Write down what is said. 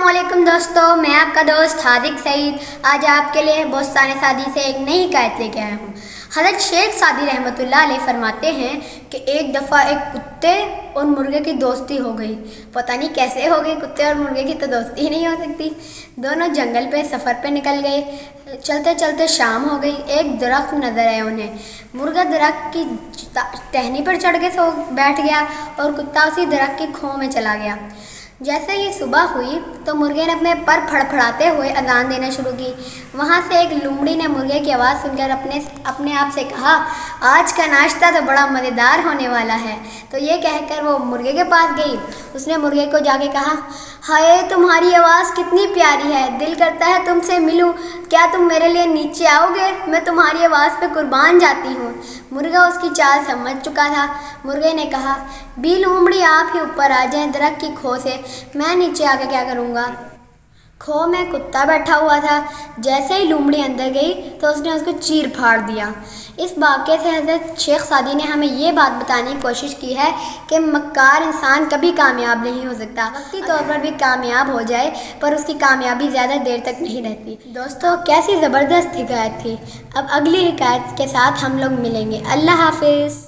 अस्सलामुअलैकुम दोस्तों, मैं आपका दोस्त हादिक सईद आज आपके लिए बोस्तान सादी से एक नई हिकायत लेके आया हूँ। हज़रत शेख सादी रहमतुल्लाह अलैह फरमाते हैं कि एक दफ़ा एक कुत्ते और मुर्गे की दोस्ती हो गई। पता नहीं कैसे हो गई, कुत्ते और मुर्गे की तो दोस्ती ही नहीं हो सकती। दोनों जंगल पे सफ़र पे निकल गए। चलते चलते शाम हो गई। एक दरख्त नज़र आया उन्हें। मुर्गा दरख्त की टहनी पर चढ़ के सो बैठ गया और कुत्ता उसी दरख्त की खोह में चला गया। जैसे ही सुबह हुई तो मुर्गे ने अपने पर फड़फड़ाते हुए अजान देना शुरू की। वहाँ से एक लोमड़ी ने मुर्गे की आवाज़ सुनकर अपने आप से कहा, आज का नाश्ता तो बड़ा मज़ेदार होने वाला है। तो ये कहकर वो मुर्गे के पास गई। उसने मुर्गे को जाके कहा, हाय तुम्हारी आवाज़ कितनी प्यारी है, दिल करता है तुमसे मिलूं, क्या तुम मेरे लिए नीचे आओगे? मैं तुम्हारी आवाज़ पे कुर्बान जाती हूँ। मुर्गा उसकी चाल समझ चुका था। मुर्गे ने कहा, बी लोमड़ी आप ही ऊपर आ जाएं दरख्त की खो से, मैं नीचे आके क्या करूँगा। खो में कुत्ता बैठा हुआ था। जैसे ही लोमड़ी अंदर गई तो उसने उसको चीर फाड़ दिया। इस वाक़े से हज़रत शेख सादी ने हमें ये बात बताने की कोशिश की है कि मक्कार इंसान कभी कामयाब नहीं हो सकता। वक्ती तौर पर भी कामयाब हो जाए पर उसकी कामयाबी ज़्यादा देर तक नहीं रहती। दोस्तों, कैसी ज़बरदस्त हिकायत थी। अब अगली हिकायत के साथ हम लोग मिलेंगे। अल्लाह हाफिज़।